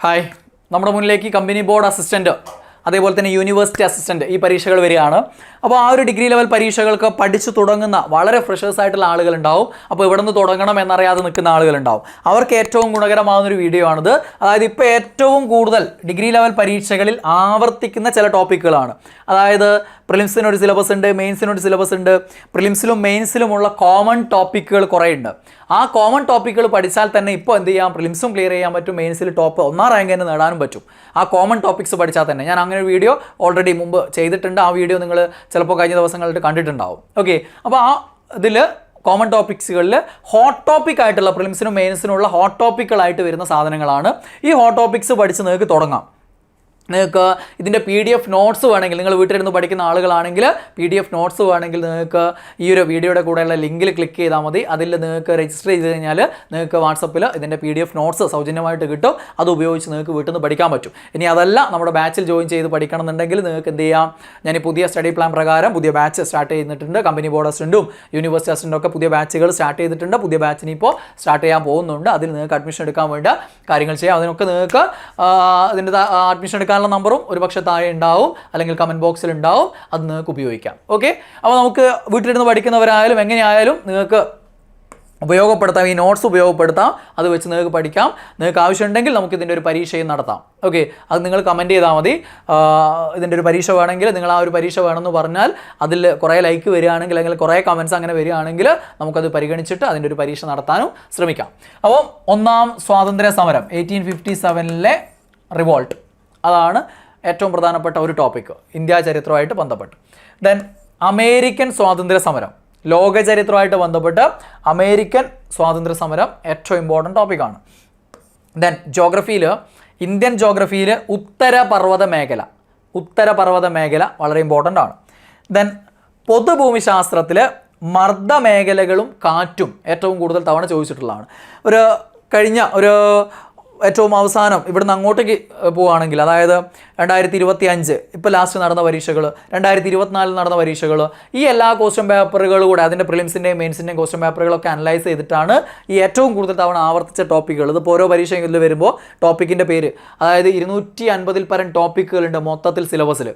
Hi, നമ്മുടെ മുന്നിലേക്ക് company board assistant അതേപോലെ തന്നെ യൂണിവേഴ്സിറ്റി അസിസ്റ്റൻറ്റ് ഈ പരീക്ഷകൾ വരികയാണ്. അപ്പോൾ ആ ഒരു ഡിഗ്രി ലെവൽ പരീക്ഷകൾക്ക് പഠിച്ചു തുടങ്ങുന്ന വളരെ ഫ്രഷേഴ്സ് ആയിട്ടുള്ള ആളുകളുണ്ടാവും. അപ്പോൾ ഇവിടെ നിന്ന് തുടങ്ങണം എന്നറിയാതെ നിൽക്കുന്ന ആളുകളുണ്ടാവും. അവർക്ക് ഏറ്റവും ഗുണകരമാകുന്നൊരു വീഡിയോ ആണിത്. അതായത് ഇപ്പോൾ ഏറ്റവും കൂടുതൽ ഡിഗ്രി ലെവൽ പരീക്ഷകളിൽ ആവർത്തിക്കുന്ന ചില ടോപ്പിക്കുകളാണ്. അതായത് പ്രിലിംസിനൊരു സിലബസ് ഉണ്ട്, മെയിൻസിനൊരു സിലബസ് ഉണ്ട്. പ്രിലിംസിലും മെയിൻസിലുമുള്ള കോമൺ ടോപ്പിക്കുകൾ കുറേ ഉണ്ട്. ആ കോമൺ ടോപ്പിക്കുകൾ പഠിച്ചാൽ തന്നെ ഇപ്പോൾ എന്ത് ചെയ്യാം, പ്രിലിംസും ക്ലിയർ ചെയ്യാൻ പറ്റും, മെയിൻസിൽ ടോപ്പ് 1ാം റാങ്ക് തന്നെ നേടാനും പറ്റും. ആ കോമൺ ടോപ്പിക്സ് പഠിച്ചാൽ തന്നെ. ഞാൻ അങ്ങനെ ഒരു വീഡിയോ ഓൾറെഡി മുമ്പ് ചെയ്തിട്ടുണ്ട്. ആ വീഡിയോ നിങ്ങൾ ചിലപ്പോൾ കഴിഞ്ഞ ദിവസങ്ങളിട്ട് കണ്ടിട്ടുണ്ടാവും. ഓക്കെ, അപ്പോൾ ആ ഇതിൽ കോമൺ ടോപ്പിക്സുകളിൽ ഹോട്ട് ടോപ്പിക് ആയിട്ടുള്ള പ്രിലിംസിനും മെയിൻസിനുള്ള ഹോട്ട് ടോപ്പിക്കുകളായിട്ട് വരുന്ന സാധനങ്ങളാണ്. ഈ ഹോട്ട് ടോപ്പിക്സ് പഠിച്ച് നിങ്ങൾക്ക് തുടങ്ങാം. നിങ്ങൾക്ക് ഇതിൻ്റെ PDF നോട്ട്സ് വേണമെങ്കിൽ, നിങ്ങൾ വീട്ടിലിരുന്ന് പഠിക്കുന്ന ആളുകളാണെങ്കിൽ PDF നോട്ട്സ് വേണമെങ്കിൽ നിങ്ങൾക്ക് ഈ ഒരു വീഡിയോയുടെ കൂടെയുള്ള ലിങ്കിൽ ക്ലിക്ക് ചെയ്താൽ മതി. അതിൽ നിങ്ങൾക്ക് രജിസ്റ്റർ ചെയ്ത് കഴിഞ്ഞാൽ നിങ്ങൾക്ക് വാട്സപ്പിൽ ഇതിൻ്റെ PDF നോട്ട്സ് സൗജന്യമായിട്ട് കിട്ടും. അത് ഉപയോഗിച്ച് നിങ്ങൾക്ക് വീട്ടിൽ നിന്ന് പഠിക്കാൻ പറ്റും. ഇനി അതല്ല നമ്മുടെ ബാച്ചിൽ ജോയിൻ ചെയ്ത് പഠിക്കണം എന്നുണ്ടെങ്കിൽ നിങ്ങൾക്ക് എന്ത് ചെയ്യാം, ഞാൻ പുതിയ സ്റ്റഡി പ്ലാൻ പ്രകാരം പുതിയ ബാച്ച് സ്റ്റാർട്ട് ചെയ്തിട്ടുണ്ട്. കമ്പനി ബോർഡ് അസിസ്റ്റൻറ്റും യൂണിവേഴ്സിറ്റി അസിസ്റ്റൻറ്റും ഒക്കെ പുതിയ ബാച്ചുകൾ സ്റ്റാർട്ട് ചെയ്തിട്ടുണ്ട്. പുതിയ ബാച്ചിന് ഇപ്പോൾ സ്റ്റാർട്ട് ചെയ്യാൻ പോകുന്നുണ്ട്. അതിൽ നിങ്ങൾക്ക് അഡ്മിഷൻ എടുക്കാൻ വേണ്ട കാര്യങ്ങൾ ചെയ്യാം. അതിനൊക്കെ നിങ്ങൾക്ക് ഇതിൻ്റെ അഡ്മിഷൻ എടുക്കാൻ നമ്പറും ഒരു പക്ഷേ താഴെ ഉണ്ടാവും, അല്ലെങ്കിൽ കമൻറ്റ് ബോക്സിൽ ഉണ്ടാവും. അത് നിങ്ങൾക്ക് ഉപയോഗിക്കാം. ഓക്കെ, അപ്പോൾ നമുക്ക് വീട്ടിലിരുന്ന് പഠിക്കുന്നവരായാലും എങ്ങനെയായാലും നിങ്ങൾക്ക് ഉപയോഗപ്പെടുത്താം. ഈ നോട്ട്സ് ഉപയോഗപ്പെടുത്താം. അത് വെച്ച് നിങ്ങൾക്ക് പഠിക്കാം. നിങ്ങൾക്ക് ആവശ്യമുണ്ടെങ്കിൽ നമുക്ക് ഇതിൻ്റെ ഒരു പരീക്ഷയും നടത്താം. ഓക്കെ, അത് നിങ്ങൾ കമൻറ്റ് ചെയ്താൽ മതി. ഇതിൻ്റെ ഒരു പരീക്ഷ വേണമെങ്കിൽ നിങ്ങൾ ആ ഒരു പരീക്ഷ വേണമെന്ന് പറഞ്ഞാൽ അതിൽ കുറേ ലൈക്ക് വരികയാണെങ്കിൽ, അല്ലെങ്കിൽ കുറേ കമൻറ്റ്സ് അങ്ങനെ വരികയാണെങ്കിൽ നമുക്കത് പരിഗണിച്ചിട്ട് അതിൻ്റെ ഒരു പരീക്ഷ നടത്താനും ശ്രമിക്കാം. അപ്പോൾ 1ാം സ്വാതന്ത്ര്യ സമരം 1857 റിവോൾട്ട്, അതാണ് ഏറ്റവും പ്രധാനപ്പെട്ട ഒരു ടോപ്പിക്ക് ഇന്ത്യ ചരിത്രമായിട്ട് ബന്ധപ്പെട്ട്. ദെൻ അമേരിക്കൻ സ്വാതന്ത്ര്യ സമരം, ലോക ചരിത്രമായിട്ട് ബന്ധപ്പെട്ട് അമേരിക്കൻ സ്വാതന്ത്ര്യ സമരം ഏറ്റവും ഇമ്പോർട്ടൻറ്റ് ടോപ്പിക്കാണ്. ദെൻ ജോഗ്രഫിയിൽ, ഇന്ത്യൻ ജോഗ്രഫിയിൽ ഉത്തരപർവ്വത മേഖല വളരെ ഇമ്പോർട്ടൻ്റ് ആണ്. ദെൻ പൊതുഭൂമിശാസ്ത്രത്തിൽ മർദ്ദമേഖലകളും കാറ്റും ഏറ്റവും കൂടുതൽ തവണ ചോദിച്ചിട്ടുള്ളതാണ്. കഴിഞ്ഞ ഏറ്റവും അവസാനം ഇവിടുന്ന് അങ്ങോട്ടേക്ക് പോവുകയാണെങ്കിൽ, അതായത് 2025 ഇപ്പോൾ ലാസ്റ്റ് നടന്ന പരീക്ഷകൾ, 2024 നടന്ന പരീക്ഷകൾ, ഈ എല്ലാ ക്വസ്റ്റ്യൻ പേപ്പറുകളും കൂടെ അതിൻ്റെ പ്രിലിംസിൻ്റെയും മെയിൻസിൻ്റെയും ക്വസ്റ്റ്യൻ പേപ്പറുകളൊക്കെ അനലൈസ് ചെയ്തിട്ടാണ് ഈ ഏറ്റവും കൂടുതൽ തവണ ആവർത്തിച്ച ടോപ്പിക്കുകൾ. ഇതിപ്പോൾ ഓരോ പരീക്ഷയിൽ വരുമ്പോൾ ടോപ്പിക്കിൻ്റെ പേര്, അതായത് 250 പരം ടോപ്പിക്കുകളുണ്ട് മൊത്തത്തിൽ സിലബസിൽ.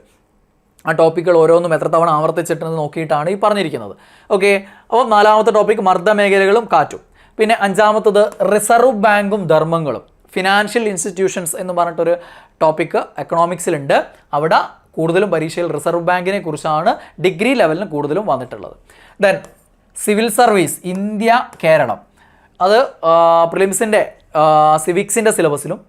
ആ ടോപ്പിക്കുകൾ ഓരോന്നും എത്ര തവണ ആവർത്തിച്ചിട്ടെന്ന് നോക്കിയിട്ടാണ് ഈ പറഞ്ഞിരിക്കുന്നത്. ഓക്കെ, അപ്പോൾ 4ാമത്തെ ടോപ്പിക്ക് മർദ്ദമേഖലകളും കാറ്റും. പിന്നെ 5ാമത്തത് റിസർവ് ബാങ്കും ധർമ്മങ്ങളും, ഫിനാൻഷ്യൽ ഇൻസ്റ്റിറ്റ്യൂഷൻസ് എന്ന് പറഞ്ഞിട്ടൊരു ടോപ്പിക്ക് എക്കണോമിക്സിലുണ്ട്. അവിടെ കൂടുതലും പരീക്ഷയിൽ റിസർവ് ബാങ്കിനെ കുറിച്ചാണ് ഡിഗ്രി ലെവലിന് കൂടുതലും വന്നിട്ടുള്ളത്. Then civil service India Kerala, അത് പ്രിലിംസിൻ്റെ സിവിക്സിൻ്റെ സിലബസിലും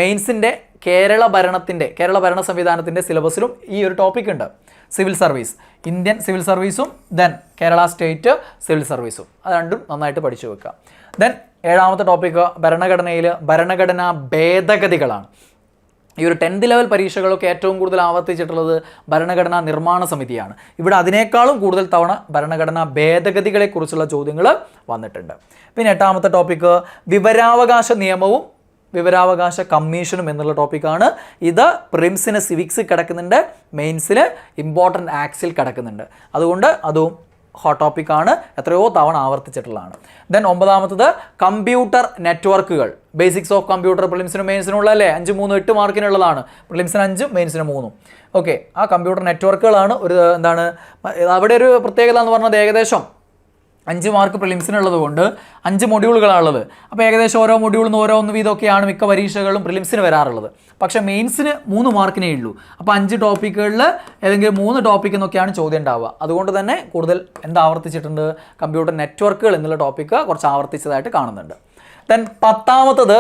മെയിൻസിൻ്റെ കേരള ഭരണ സംവിധാനത്തിൻ്റെ സിലബസിലും ഈ ഒരു ടോപ്പിക് ഉണ്ട്. സിവിൽ സർവീസ്, ഇന്ത്യൻ സിവിൽ സർവീസും ദെൻ കേരള സ്റ്റേറ്റ് സിവിൽ സർവീസും, അത് രണ്ടും നന്നായിട്ട് പഠിച്ചു വെക്കുക. ദെൻ 7ാമത്തെ ടോപ്പിക്ക് ഭരണഘടനാ ഭേദഗതികളാണ്. ഈ ഒരു 10th ലെവൽ പരീക്ഷകളൊക്കെ ഏറ്റവും കൂടുതൽ ആവർത്തിച്ചിട്ടുള്ളത് ഭരണഘടനാ നിർമ്മാണ സമിതിയാണ്. ഇവിടെ അതിനേക്കാളും കൂടുതൽ തവണ ഭരണഘടനാ ഭേദഗതികളെക്കുറിച്ചുള്ള ചോദ്യങ്ങൾ വന്നിട്ടുണ്ട്. പിന്നെ 8ാമത്തെ ടോപ്പിക്ക് വിവരാവകാശ നിയമവും വിവരാവകാശ കമ്മീഷനും എന്നുള്ള ടോപ്പിക്കാണ്. ഇത് പ്രിലിംസിന് സിവിക്സ് കിടക്കുന്നുണ്ട്, മെയിൻസിൽ ഇമ്പോർട്ടൻ്റ് ആക്സിൽ കിടക്കുന്നുണ്ട്. അതുകൊണ്ട് അതും ഹോട്ട് ടോപ്പിക്കാണ്, എത്രയോ തവണ ആവർത്തിച്ചിട്ടുള്ളതാണ്. ദെൻ 9ാമത്തത് കമ്പ്യൂട്ടർ നെറ്റ്വർക്കുകൾ, ബേസിക്സ് ഓഫ് കമ്പ്യൂട്ടർ, പ്രിലിംസിനും മെയിൻസിനും ഉള്ളതല്ലേ, 5, 3, 8 മാർക്കിനുള്ളതാണ്. പ്രിലിംസിന് 5, മെയിൻസിന് 3. ഓക്കെ, ആ കമ്പ്യൂട്ടർ നെറ്റ്വർക്കുകളാണ് അവിടെ ഒരു പ്രത്യേകത എന്ന് പറഞ്ഞത് ഏകദേശം 5 മാർക്ക് പ്രിലിംസിനുള്ളത് കൊണ്ട് 5 മൊഡ്യൂളുകളാണുള്ളത്. അപ്പോൾ ഏകദേശം ഓരോ മൊഡ്യൂളിൽ നിന്ന് ഓരോന്ന് വീതമൊക്കെയാണ് മിക്ക പരീക്ഷകളും പ്രിലിംസിന് വരാറുള്ളത്. പക്ഷേ മെയിൻസിന് 3 മാർക്കിനേ ഉള്ളൂ. അപ്പോൾ 5 ടോപ്പിക്കുകളിൽ ഏതെങ്കിലും 3 ടോപ്പിക്ക് എന്നൊക്കെയാണ് ചോദ്യം ഉണ്ടാവുക. അതുകൊണ്ട് തന്നെ കൂടുതൽ ആവർത്തിച്ചിട്ടുണ്ട്, കമ്പ്യൂട്ടർ നെറ്റ്വർക്കുകൾ എന്നുള്ള ടോപ്പിക്ക് കുറച്ച് ആവർത്തിച്ചതായിട്ട് കാണുന്നുണ്ട്. ദെൻ 10ാമത്തത്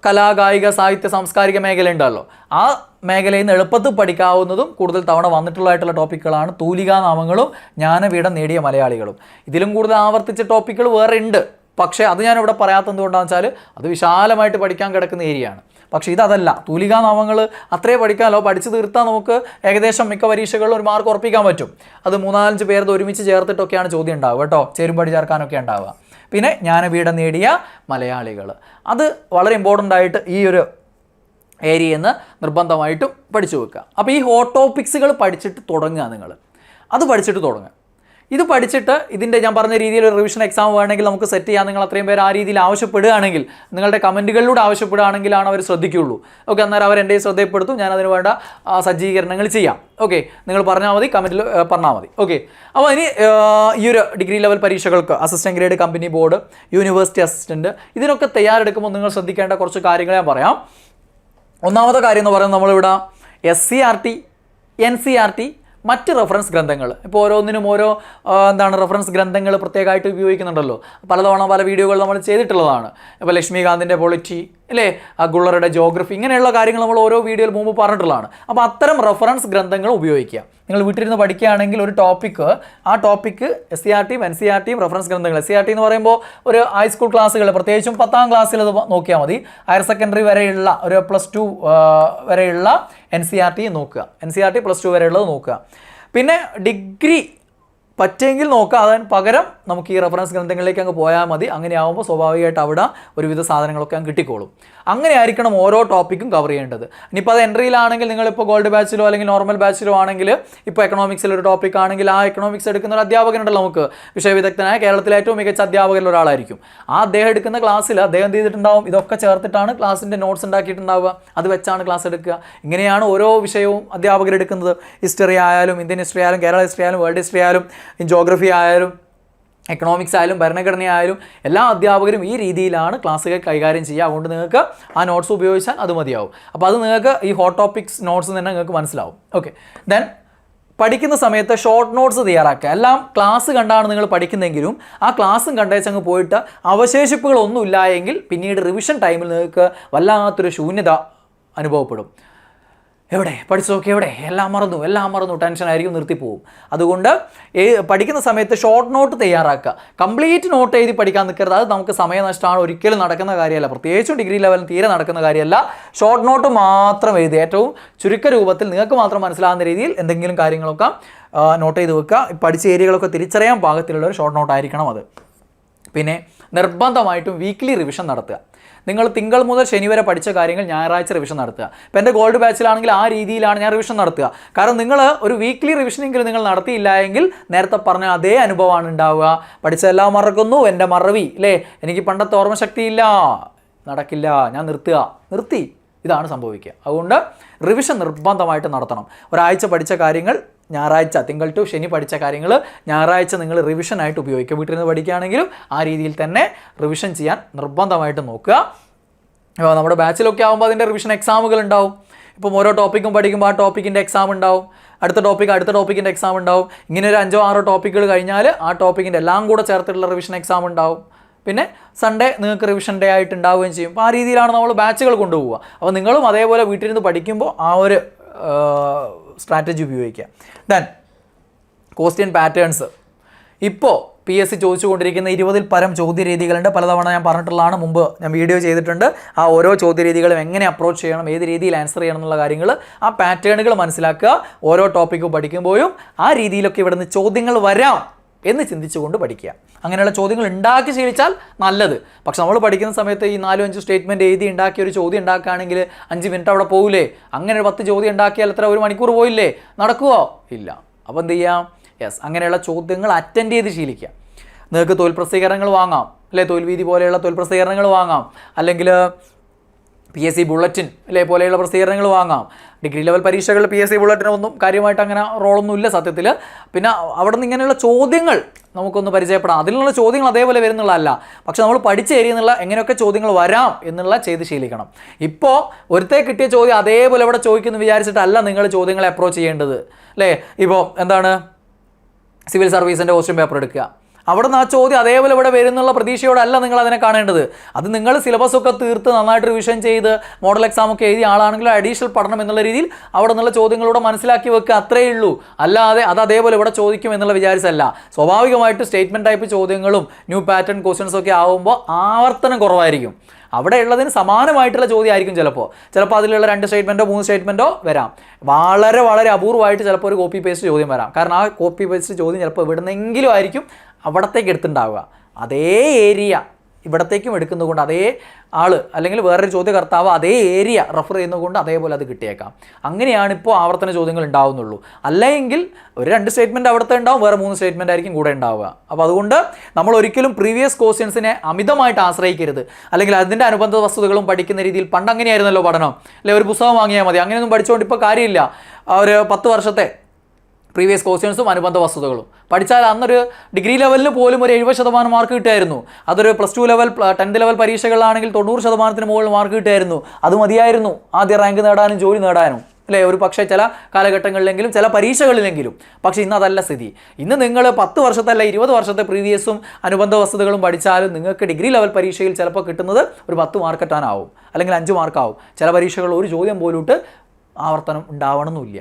കലാ, കായിക, സാഹിത്യ, സാംസ്കാരിക മേഖല ഉണ്ടല്ലോ. ആ മേഖലയിൽ നിന്ന് എളുപ്പത്തിൽ പഠിക്കാവുന്നതും കൂടുതൽ തവണ വന്നിട്ടുള്ളതായിട്ടുള്ള ടോപ്പിക്കുകളാണ് തൂലികാനാമങ്ങളും ജ്ഞാനപീഠം നേടിയ മലയാളികളും. ഇതിലും കൂടുതൽ ആവർത്തിച്ച ടോപ്പിക്കുകൾ വേറെ ഉണ്ട്. പക്ഷേ അത് ഞാനിവിടെ പറയാത്തത് കൊണ്ടാണെന്ന് വെച്ചാൽ അത് വിശാലമായിട്ട് പഠിക്കാൻ കിടക്കുന്ന ഏരിയയാണ്. പക്ഷേ ഇതല്ല, തൂലികാനാമങ്ങൾ അത്രേ പഠിക്കാമല്ലോ, പഠിച്ചു തീർത്താൽ നമുക്ക് ഏകദേശം മിക്ക പരീക്ഷകളിലും ഒരു മാർക്ക് ഉറപ്പിക്കാൻ പറ്റും. അത് 3-4 പേര് ഒരുമിച്ച് ചേർത്തിട്ടൊക്കെയാണ് ചോദ്യം ഉണ്ടാവുക കേട്ടോ, ചേരുംപടി ചേർക്കാനൊക്കെ ഉണ്ടാവുക. പിന്നെ ജ്ഞാനപീഠം നേടിയ മലയാളികൾ, അത് വളരെ ഇമ്പോർട്ടൻ്റ് ആയിട്ട് ഈ ഒരു ഏരിയയിൽ നിന്ന് നിർബന്ധമായിട്ടും പഠിച്ചു വെക്കുക. അപ്പോൾ ഈ ഹോട്ട് ടോപ്പിക്സുകൾ പഠിച്ചിട്ട് തുടങ്ങുക, അത് പഠിച്ചിട്ട് തുടങ്ങുക. ഇത് പഠിച്ചിട്ട് ഇതിൻ്റെ ഞാൻ പറഞ്ഞ രീതിയിൽ ഒരു റിവിഷൻ എക്സാം വേണമെങ്കിൽ നമുക്ക് സെറ്റ് ചെയ്യാം. നിങ്ങൾ അത്രയും പേര് ആ രീതിയിൽ ആവശ്യപ്പെടുകയാണെങ്കിൽ, നിങ്ങളുടെ കമൻറ്റുകളിലൂടെ ആവശ്യപ്പെടുകയാണെങ്കിലാണ് അവർ ശ്രദ്ധിക്കുകയുള്ളൂ. ഓക്കെ, അന്നേരം അവർ എൻ്റെ ശ്രദ്ധയപ്പെടുത്തും, ഞാൻ അതിന് വേണ്ട സജ്ജീകരണങ്ങൾ ചെയ്യാം. ഓക്കെ, നിങ്ങൾ പറഞ്ഞാൽ മതി, കമൻറ്റിൽ പറഞ്ഞാൽ മതി. ഓക്കെ, അപ്പോൾ ഇനി ഈ ഒരു ഡിഗ്രി ലെവൽ പരീക്ഷകൾക്ക് assistant grade, company board, university assistant, ഇതിനൊക്കെ തയ്യാറെടുക്കുമ്പോൾ നിങ്ങൾ ശ്രദ്ധിക്കേണ്ട കുറച്ച് കാര്യങ്ങൾ ഞാൻ പറയാം. ഒന്നാമത്തെ കാര്യം എന്ന് പറയുന്നത് നമ്മളിവിടെ SCERT, NCERT, മറ്റ് റെഫറൻസ് ഗ്രന്ഥങ്ങൾ, ഇപ്പോൾ ഓരോന്നിനും ഓരോ റെഫറൻസ് ഗ്രന്ഥങ്ങൾ പ്രത്യേകമായിട്ട് ഉപയോഗിക്കുന്നുണ്ടല്ലോ. പലതവണ പല വീഡിയോകൾ നമ്മൾ ചെയ്തിട്ടുള്ളതാണ്. ഇപ്പോൾ ലക്ഷ്മികാന്തിൻ്റെ പൊളിറ്റി അല്ലേ, ഗുള്ളറുടെ ജോഗ്രഫി, ഇങ്ങനെയുള്ള കാര്യങ്ങൾ നമ്മൾ ഓരോ വീഡിയോയിൽ മുമ്പ് പറഞ്ഞിട്ടുള്ളതാണ്. അപ്പോൾ അത്തരം റെഫറൻസ് ഗ്രന്ഥങ്ങൾ ഉപയോഗിക്കുക. നിങ്ങൾ വീട്ടിലിരുന്ന് പഠിക്കുകയാണെങ്കിൽ ഒരു ടോപ്പിക്ക്, ആ ടോപ്പിക്ക് SCERT, NCERT റെഫറൻസ് ഗ്രന്ഥങ്ങൾ. SCERT എന്ന് പറയുമ്പോൾ ഒരു ഹൈസ്കൂൾ ക്ലാസ്സുകൾ, പ്രത്യേകിച്ചും 10ാം ക്ലാസ്സിൽ അത് നോക്കിയാൽ മതി. ഹയർ സെക്കൻഡറി വരെയുള്ള ഒരു +2 വരെയുള്ള NCERT നോക്കുക. NCERT +2 വരെയുള്ളത് നോക്കുക. പിന്നെ ഡിഗ്രി പറ്റുമെങ്കിൽ നോക്കുക. അതിന് പകരം നമുക്ക് ഈ റെഫറൻസ് ഗ്രന്ഥങ്ങളിലേക്ക് അങ്ങ് പോയാൽ മതി. അങ്ങനെ ആകുമ്പോൾ സ്വാഭാവികമായിട്ട് അവിടെ ഒരുവിധ സാധനങ്ങളൊക്കെ അങ്ങ് കിട്ടിക്കോളും. അങ്ങനെ ആയിരിക്കണം ഓരോ ടോപ്പിക്കും കവർ ചെയ്യേണ്ടത്. ഇനിയിപ്പോൾ അത് എൻട്രിയിലാണെങ്കിൽ, നിങ്ങളിപ്പോൾ ഗോൾഡ് ബാച്ചിലോ അല്ലെങ്കിൽ നോർമൽ ബാച്ചിലോ ആണെങ്കിൽ, ഇപ്പോൾ എക്കണോമിക്സിലൊരു ടോപ്പിക് ആണെങ്കിൽ ആ എക്കണോമിക്സ് എടുക്കുന്ന ഒരു അധ്യാപകനുണ്ടല്ലോ, നമുക്ക് വിഷയവിദഗ്ധനായ കേരളത്തിലെ ഏറ്റവും മികച്ച അധ്യാപകരിൽ ഒരാളായിരിക്കും. ആ അദ്ദേഹം എടുക്കുന്ന ക്ലാസ്സിൽ അദ്ദേഹം എന്ത് ചെയ്തിട്ടുണ്ടാവും, ഇതൊക്കെ ചേർത്തിട്ടാണ് ക്ലാസ്സിൻ്റെ നോട്ട്സ് ഉണ്ടാക്കിയിട്ടുണ്ടാവുക. അത് വെച്ചാണ് ക്ലാസ് എടുക്കുക. ഇങ്ങനെയാണ് ഓരോ വിഷയവും അധ്യാപകരെടുക്കുന്നത്. ഹിസ്റ്ററി ആയാലും, ഇന്ത്യൻ ഹിസ്റ്ററി ആയാലും, കേരള ഹിസ്റ്ററി ആയാലും, വേൾഡ് ഹിസ്റ്ററി ആയാലും, ജോഗ്രഫി ആയാലും, എക്കണോമിക്സ് ആയാലും, ഭരണഘടന ആയാലും, എല്ലാ അധ്യാപകരും ഈ രീതിയിലാണ് ക്ലാസ്സുകൾ കൈകാര്യം ചെയ്യുക. അതുകൊണ്ട് നിങ്ങൾക്ക് ആ നോട്ട്സ് ഉപയോഗിച്ചാൽ അത് മതിയാവും. അപ്പോൾ അത് നിങ്ങൾക്ക് ഈ ഹോട്ട് ടോപ്പിക്സ് നോട്ട്സ് തന്നെ നിങ്ങൾക്ക് മനസ്സിലാവും. ഓക്കെ, ദെൻ പഠിക്കുന്ന സമയത്ത് ഷോർട്ട് നോട്ട്സ് തയ്യാറാക്കുക. എല്ലാം ക്ലാസ് കണ്ടാണ് നിങ്ങൾ പഠിക്കുന്നതെങ്കിലും ആ ക്ലാസ്സും കണ്ടേച്ചങ്ങ് പോയിട്ട് അവശേഷിപ്പുകളൊന്നും ഇല്ല എങ്കിൽ പിന്നീട് റിവിഷൻ ടൈമിൽ നിങ്ങൾക്ക് വല്ലാത്തൊരു ശൂന്യത അനുഭവപ്പെടും. എവിടെ പഠിച്ചതൊക്കെ എവിടെ, എല്ലാം മറന്നു, ടെൻഷനായിരിക്കും, നിർത്തിപ്പോവും. അതുകൊണ്ട് പഠിക്കുന്ന സമയത്ത് ഷോർട്ട് നോട്ട് തയ്യാറാക്കുക. കംപ്ലീറ്റ് നോട്ട് എഴുതി പഠിക്കാൻ നിൽക്കരുത്. അത് നമുക്ക് സമയനഷ്ടമാണ്, ഒരിക്കലും നടക്കുന്ന കാര്യമല്ല. പ്രത്യേകിച്ചും ഡിഗ്രി ലെവലിൽ തീരെ നടക്കുന്ന കാര്യമല്ല. ഷോർട്ട് നോട്ട് മാത്രം എഴുതി, ഏറ്റവും ചുരുക്ക രൂപത്തിൽ നിങ്ങൾക്ക് മാത്രം മനസ്സിലാകുന്ന രീതിയിൽ എന്തെങ്കിലും കാര്യങ്ങളൊക്കെ നോട്ട് ചെയ്ത് വെക്കുക. പഠിച്ച ഏരിയകളൊക്കെ തിരിച്ചറിയാൻ പാകത്തിലുള്ള ഒരു ഷോർട്ട് നോട്ടായിരിക്കണം അത്. പിന്നെ നിർബന്ധമായിട്ടും വീക്ക്ലി റിവിഷൻ നടത്തുക. നിങ്ങൾ തിങ്കൾ മുതൽ ശനി വരെ പഠിച്ച കാര്യങ്ങൾ ഞായറാഴ്ച റിവിഷൻ നടത്തുക. ഇപ്പോൾ എൻ്റെ ഗോൾഡ് ബാച്ചിലാണെങ്കിൽ ആ രീതിയിലാണ് ഞാൻ റിവിഷൻ നടത്തുക. കാരണം നിങ്ങൾ ഒരു വീക്ക്ലി റിവിഷനെങ്കിലും നിങ്ങൾ നടത്തിയില്ല എങ്കിൽ നേരത്തെ പറഞ്ഞ അതേ അനുഭവമാണ് ഉണ്ടാവുക. പഠിച്ചതെല്ലാം മറക്കുന്നു, എൻ്റെ മറവി അല്ലേ, എനിക്ക് പണ്ടത്തെ ഓർമ്മശക്തിയില്ല, നടക്കില്ല, ഞാൻ നിർത്തി, ഇതാണ് സംഭവിക്കുക. അതുകൊണ്ട് റിവിഷൻ നിർബന്ധമായിട്ട് നടത്തണം. ഒരാഴ്ച പഠിച്ച കാര്യങ്ങൾ ഞായറാഴ്ച, തിങ്കൾ ടു ശനി പഠിച്ച കാര്യങ്ങൾ ഞായറാഴ്ച നിങ്ങൾ റിവിഷനായിട്ട് ഉപയോഗിക്കുക. വീട്ടിൽ നിന്ന് പഠിക്കുകയാണെങ്കിലും ആ രീതിയിൽ തന്നെ റിവിഷൻ ചെയ്യാൻ നിർബന്ധമായിട്ട് നോക്കുക. നമ്മുടെ ബാച്ചിലൊക്കെ ആകുമ്പോൾ അതിൻ്റെ റിവിഷൻ എക്സാമുകൾ ഉണ്ടാവും. ഇപ്പം ഓരോ ടോപ്പിക്കും പഠിക്കുമ്പോൾ ആ ടോപ്പിക്കിൻ്റെ എക്സാം ഉണ്ടാവും, അടുത്ത ടോപ്പിക്കിൻ്റെ എക്സാം ഉണ്ടാവും. ഇങ്ങനെ ഒരു 5-6 ടോപ്പിക്കുകൾ കഴിഞ്ഞാൽ ആ ടോപ്പിക്കിൻ്റെ എല്ലാം കൂടെ ചേർത്തിട്ടുള്ള റിവിഷൻ എക്സാം ഉണ്ടാവും. പിന്നെ സൺഡേ നിങ്ങൾക്ക് റിവിഷൻ ഡേ ആയിട്ട് ഉണ്ടാവുകയും ചെയ്യും. അപ്പോൾ ആ രീതിയിലാണ് നമ്മൾ ബാച്ചുകൾ കൊണ്ടുപോവുക. അപ്പോൾ നിങ്ങളും അതേപോലെ വീട്ടിലിരുന്ന് പഠിക്കുമ്പോൾ ആ ഒരു സ്ട്രാറ്റജി ഉപയോഗിക്കുക. Then question patterns. ഇപ്പോൾ PSC ചോദിച്ചുകൊണ്ടിരിക്കുന്ന 20-ൽ പരം ചോദ്യരീതികളുണ്ട്. പലതവണ ഞാൻ പറഞ്ഞിട്ടുള്ളതാണ്, മുമ്പ് ഞാൻ വീഡിയോ ചെയ്തിട്ടുണ്ട്. ആ ഓരോ ചോദ്യരീതികളും എങ്ങനെ അപ്രോച്ച് ചെയ്യണം, ഏത് രീതിയിൽ ആൻസർ ചെയ്യണം എന്നുള്ള കാര്യങ്ങൾ, ആ പാറ്റേണുകൾ മനസ്സിലാക്കുക. ഓരോ ടോപ്പിക്കും പഠിക്കുമ്പോഴും ആ രീതിയിലൊക്കെ ഇവിടുന്ന് ചോദ്യങ്ങൾ വരാം എന്ന് ചിന്തിച്ചുകൊണ്ട് പഠിക്കുക. അങ്ങനെയുള്ള ചോദ്യങ്ങൾ ഉണ്ടാക്കി ശീലിച്ചാൽ നല്ലത്. പക്ഷെ നമ്മൾ പഠിക്കുന്ന സമയത്ത് ഈ 4-5 സ്റ്റേറ്റ്മെൻറ്റ് എഴുതി ഉണ്ടാക്കി ഒരു ചോദ്യം ഉണ്ടാക്കുകയാണെങ്കിൽ 5 മിനിറ്റ് അവിടെ പോകില്ലേ? അങ്ങനെ 10 ചോദ്യം ഉണ്ടാക്കിയാൽ എത്ര, 1 മണിക്കൂർ പോയില്ലേ? നടക്കുമോ? ഇല്ല. അപ്പോൾ എന്ത് ചെയ്യാം? അങ്ങനെയുള്ള ചോദ്യങ്ങൾ അറ്റൻഡ് ചെയ്ത് ശീലിക്കുക. നിങ്ങൾക്ക് തൊഴിൽ പ്രസിദ്ധീകരണങ്ങൾ വാങ്ങാം അല്ലേ, തൊഴിൽ വീതി പോലെയുള്ള തൊഴിൽ പ്രസിദ്ധീകരണങ്ങൾ വാങ്ങാം, അല്ലെങ്കിൽ PSC ബുള്ളറ്റിൻ അല്ലേ പോലെയുള്ള പ്രസിദ്ധീകരണങ്ങൾ വാങ്ങാം. ഡിഗ്രി ലെവൽ പരീക്ഷകളിൽ PSC ബുള്ളറ്റിനൊന്നും കാര്യമായിട്ട് അങ്ങനെ റോളൊന്നും ഇല്ല സത്യത്തിൽ. പിന്നെ അവിടെ നിന്ന് ഇങ്ങനെയുള്ള ചോദ്യങ്ങൾ നമുക്കൊന്ന് പരിചയപ്പെടാം. അതിലുള്ള ചോദ്യങ്ങൾ അതേപോലെ വരുന്നുള്ളതല്ല, പക്ഷെ നമ്മൾ പഠിച്ച് ഏരിയെന്നുള്ള എങ്ങനെയൊക്കെ ചോദ്യങ്ങൾ വരാം എന്നുള്ള ചെയ്ത് ശീലിക്കണം. ഇപ്പോൾ ഒരുത്തേ കിട്ടിയ ചോദ്യം അതേപോലെ ഇവിടെ ചോദിക്കുന്നു വിചാരിച്ചിട്ടല്ല നിങ്ങൾ ചോദ്യങ്ങളെ അപ്രോച്ച് ചെയ്യേണ്ടത് അല്ലേ. ഇപ്പോൾ സിവിൽ സർവീസിൻ്റെ ക്വസ്റ്റ്യൻ പേപ്പർ എടുക്കുക, അവിടെ നിന്ന് ആ ചോദ്യം അതേപോലെ ഇവിടെ വരുന്നുള്ള പ്രതീക്ഷയോടല്ല നിങ്ങൾ അതിനെ കാണേണ്ടത്. അത് നിങ്ങൾ സിലബസൊക്കെ തീർത്ത് നന്നായിട്ട് റിവിഷൻ ചെയ്ത് മോഡൽ എക്സാമൊക്കെ എഴുതിയ ആളാണെങ്കിൽ അഡീഷണൽ പഠനം എന്നുള്ള രീതിയിൽ അവിടെ നിന്നുള്ള ചോദ്യങ്ങളൂടെ മനസ്സിലാക്കി വെക്കുക, അത്രയേ ഉള്ളൂ. അല്ലാതെ അത് അതേപോലെ ഇവിടെ ചോദിക്കും എന്നുള്ള വിചാരിച്ചല്ല. സ്വാഭാവികമായിട്ട് സ്റ്റേറ്റ്മെൻറ്റ് ടൈപ്പ് ചോദ്യങ്ങളും ന്യൂ പാറ്റേൺ ക്വസ്റ്റ്യൻസൊക്കെ ആകുമ്പോൾ ആവർത്തനം കുറവായിരിക്കും. അവിടെ ഉള്ളതിന് സമാനമായിട്ടുള്ള ചോദ്യമായിരിക്കും ചിലപ്പോൾ അതിലുള്ള 2 സ്റ്റേറ്റ്മെൻറ്റോ 3 സ്റ്റേറ്റ്മെൻറ്റോ വരാം. വളരെ അപൂർവമായിട്ട് ചിലപ്പോൾ ഒരു കോപ്പി പേസ്റ്റ് ചോദ്യം വരാം. കാരണം ആ കോപ്പി പേസ്റ്റ് ചോദ്യം ചിലപ്പോൾ എവിടുന്നെങ്കിലും ആയിരിക്കും അവിടത്തേക്ക് എടുത്തുണ്ടാവുക. അതേ ഏരിയ ഇവിടത്തേക്കും എടുക്കുന്നതുകൊണ്ട് അതേ ആൾ അല്ലെങ്കിൽ വേറൊരു ചോദ്യകർത്താവ് അതേ ഏരിയ റെഫർ ചെയ്യുന്നതുകൊണ്ട് അതേപോലെ അത് കിട്ടിയേക്കാം. അങ്ങനെയാണ് ഇപ്പോൾ ആവർത്തന ചോദ്യങ്ങൾ ഉണ്ടാവുന്നുള്ളൂ. അല്ലെങ്കിൽ ഒരു 2 സ്റ്റേറ്റ്മെൻറ്റ് അവിടുത്തെ ഉണ്ടാവും, വേറെ 3 സ്റ്റേറ്റ്മെൻ്റ് ആയിരിക്കും കൂടെ ഉണ്ടാവുക. അപ്പോൾ അതുകൊണ്ട് നമ്മൾ ഒരിക്കലും പ്രീവിയസ് ക്വസ്റ്റ്യൻസിനെ അമിതമായിട്ട് ആശ്രയിക്കരുത്. അല്ലെങ്കിൽ അതിൻ്റെ അനുബന്ധ വസ്തുതകളും പഠിക്കുന്ന രീതിയിൽ പണ്ട് അങ്ങനെയായിരുന്നല്ലോ പഠനം, അല്ലെ ഒരു പുസ്തകം വാങ്ങിയാൽ മതി, അങ്ങനെയൊന്നും പഠിച്ചുകൊണ്ട് ഇപ്പോൾ കാര്യമില്ല. ഒരു 10 വർഷത്തെ പ്രീവിയസ് ക്വസ്റ്റ്യൻസും അനുബന്ധ വസ്തുതകളും പഠിച്ചാൽ അന്നൊരു ഡിഗ്രി ലെവലിൽ പോലും ഒരു 70% മാർക്ക് കിട്ടുമായിരുന്നു. അതൊരു +2 ലെവൽ 10th ലെവൽ പരീക്ഷകളിലാണെങ്കിൽ 90% മുകളിൽ മാർക്ക് കിട്ടുമായിരുന്നു. അത് മതിയായിരുന്നു ആദ്യ റാങ്ക് നേടാനും ജോലി നേടാനും, അല്ലേ? ഒരു പക്ഷേ ചില കാലഘട്ടങ്ങളിലെങ്കിലും ചില പരീക്ഷകളിലെങ്കിലും. പക്ഷേ ഇന്ന് അതല്ല സ്ഥിതി. ഇന്ന് നിങ്ങൾ 10 വർഷത്തല്ല 20 വർഷത്തെ പ്രീവിയസും അനുബന്ധ വസ്തുതകളും പഠിച്ചാലും നിങ്ങൾക്ക് ഡിഗ്രി ലെവൽ പരീക്ഷയിൽ ചിലപ്പോൾ കിട്ടുന്നത് ഒരു 10 മാർക്ക് എത്താനാവും, അല്ലെങ്കിൽ 5 മാർക്കാവും. ചില പരീക്ഷകൾ ഒരു ചോദ്യം പോലും ആവർത്തനം ഉണ്ടാവണമെന്നില്ല.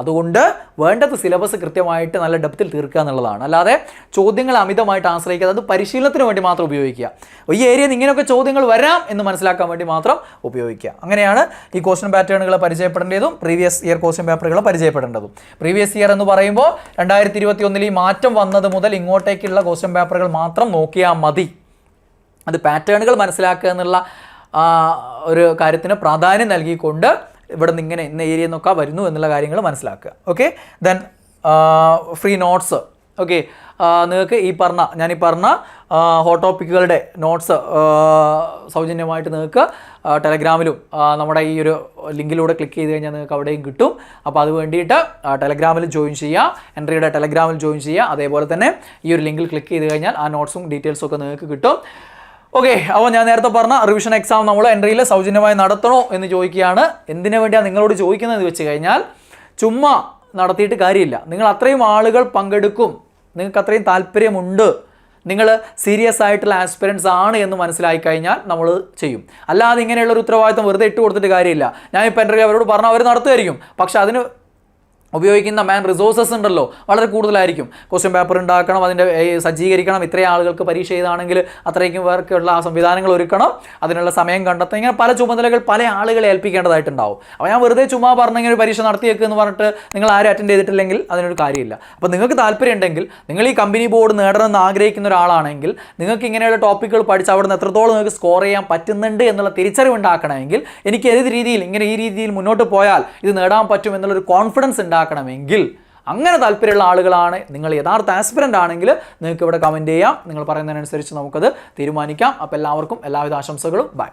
അതുകൊണ്ട് വേണ്ടത് സിലബസ് കൃത്യമായിട്ട് നല്ല ഡെപ്തിൽ തീർക്കുക എന്നുള്ളതാണ്. അല്ലാതെ ചോദ്യങ്ങൾ അമിതമായിട്ട് ആശ്രയിക്കാതെ അത് പരിശീലനത്തിന് വേണ്ടി മാത്രം ഉപയോഗിക്കുക. ഈ ഏരിയയിൽ നിന്ന് ഇങ്ങനെയൊക്കെ ചോദ്യങ്ങൾ വരാം എന്ന് മനസ്സിലാക്കാൻ വേണ്ടി മാത്രം ഉപയോഗിക്കുക. അങ്ങനെയാണ് ഈ ക്വസ്റ്റ്യൻ പാറ്റേണുകൾ പരിചയപ്പെടേണ്ടതും പ്രീവിയസ് ഇയർ ക്വസ്റ്റ്യൻ പേപ്പറുകൾ പരിചയപ്പെടേണ്ടതും. പ്രീവിയസ് ഇയർ എന്ന് പറയുമ്പോൾ 2021 ഈ മാറ്റം വന്നത് മുതൽ ഇങ്ങോട്ടേക്കുള്ള ക്വസ്റ്റ്യൻ പേപ്പറുകൾ മാത്രം നോക്കിയാൽ മതി. അത് പാറ്റേണുകൾ മനസ്സിലാക്കുക എന്നുള്ള ഒരു കാര്യത്തിന് പ്രാധാന്യം നൽകിക്കൊണ്ട് ഇവിടെ നിന്ന് ഇങ്ങനെ ഇന്ന ഏരിയ നോക്കാൻ വരുന്നു എന്നുള്ള കാര്യങ്ങൾ മനസ്സിലാക്കുക. Okay, then free notes. Okay, നിങ്ങൾക്ക് ഞാനീ പറഞ്ഞ ഹോട്ട് ടോപ്പിക്കുകളുടെ നോട്ട്സ് സൗജന്യമായിട്ട് നിങ്ങൾക്ക് ടെലഗ്രാമിലും നമ്മുടെ ഈ ഒരു ലിങ്കിലൂടെ ക്ലിക്ക് ചെയ്ത് കഴിഞ്ഞാൽ നിങ്ങൾക്ക് അവിടെയും കിട്ടും. അപ്പോൾ അത് വേണ്ടിയിട്ട് ടെലഗ്രാമിൽ ജോയിൻ ചെയ്യുക, എൻട്രിയുടെ ടെലഗ്രാമിൽ ജോയിൻ ചെയ്യുക. അതേപോലെ തന്നെ ഈ ഒരു ലിങ്കിൽ ക്ലിക്ക് ചെയ്ത് കഴിഞ്ഞാൽ ആ നോട്ട്സും ഡീറ്റെയിൽസും ഒക്കെ നിങ്ങൾക്ക് കിട്ടും. ഓക്കെ, അപ്പോൾ ഞാൻ നേരത്തെ പറഞ്ഞ റിവിഷൻ എക്സാം നമ്മൾ എൻട്രിയിൽ സൗജന്യമായി നടത്തണോ എന്ന് ചോദിക്കുകയാണ്. എന്തിനു വേണ്ടിയാണ് നിങ്ങളോട് ചോദിക്കുന്നതെന്ന് വെച്ച് കഴിഞ്ഞാൽ ചുമ്മാ നടത്തിയിട്ട് കാര്യമില്ല. നിങ്ങൾ അത്രയും ആളുകൾ പങ്കെടുക്കും, നിങ്ങൾക്ക് അത്രയും താല്പര്യമുണ്ട്, നിങ്ങൾ സീരിയസ് ആയിട്ടുള്ള ആസ്പിരൻസ് ആണ് എന്ന് മനസ്സിലായി കഴിഞ്ഞാൽ നമ്മൾ ചെയ്യും. അല്ലാതെ ഇങ്ങനെയുള്ള ഒരു ഉത്തരവാദിത്തം വെറുതെ ഇട്ട് കൊടുത്തിട്ട് കാര്യമില്ല. ഞാനിപ്പോൾ എൻട്രി അവരോട് പറഞ്ഞാൽ അവർ നടത്തുമായിരിക്കും, പക്ഷെ അതിന് ഉപയോഗിക്കുന്ന റിസോഴ്സസ് ഉണ്ടല്ലോ വളരെ കൂടുതലായിരിക്കും. ക്വസ്റ്റ്യൻ പേപ്പർ ഉണ്ടാക്കണം, അതിൻ്റെ സജ്ജീകരിക്കണം, ഇത്രയും ആളുകൾക്ക് പരീക്ഷ ചെയ്താണെങ്കിൽ അത്രയ്ക്കും പേർക്കുള്ള ആ സംവിധാനങ്ങൾ ഒരുക്കണം, അതിനുള്ള സമയം കണ്ടെത്തണം. ഇങ്ങനെ പല ചുമതലകൾ പല ആളുകളെ ഏൽപ്പിക്കേണ്ടതായിട്ടുണ്ടാവും. അപ്പോൾ ഞാൻ വെറുതെ ചുമ്മാ പറഞ്ഞെങ്കിൽ പരീക്ഷ നടത്തിയേക്ക് എന്ന് പറഞ്ഞിട്ട് നിങ്ങൾ ആരും അറ്റൻഡ് ചെയ്തിട്ടില്ലെങ്കിൽ അതിനൊരു കാര്യമില്ല. അപ്പോൾ നിങ്ങൾക്ക് താല്പര്യം ഉണ്ടെങ്കിൽ, നിങ്ങൾ ഈ കമ്പനി ബോർഡ് നേടണമെന്ന് ആഗ്രഹിക്കുന്ന ഒരാളാണെങ്കിൽ, നിങ്ങൾക്ക് ഇങ്ങനെയുള്ള ടോപ്പിക്കുകൾ പഠിച്ച് അവിടെ നിന്ന് എത്രത്തോളം നിങ്ങൾക്ക് സ്കോർ ചെയ്യാൻ പറ്റുന്നുണ്ട് എന്നുള്ള തിരിച്ചറിവ് ഉണ്ടാക്കണമെങ്കിൽ, എനിക്ക് ഏത് രീതിയിൽ ഈ രീതിയിൽ മുന്നോട്ട് പോയാൽ ഇത് നേടാൻ പറ്റും എന്നുള്ളൊരു കോൺഫിഡൻസ് ഉണ്ടാക്കണമെങ്കിൽ, അങ്ങനെ താല്പര്യമുള്ള ആളുകളാണ് നിങ്ങൾ, യഥാർത്ഥ ആസ്പിരൻ്റ് ആണെങ്കിൽ നിങ്ങൾക്ക് ഇവിടെ കമൻറ്റ് ചെയ്യാം. നിങ്ങൾ പറയുന്നതിനനുസരിച്ച് നമുക്കത് തീരുമാനിക്കാം. അപ്പോൾ എല്ലാവർക്കും എല്ലാവിധ ആശംസകളും. ബൈ.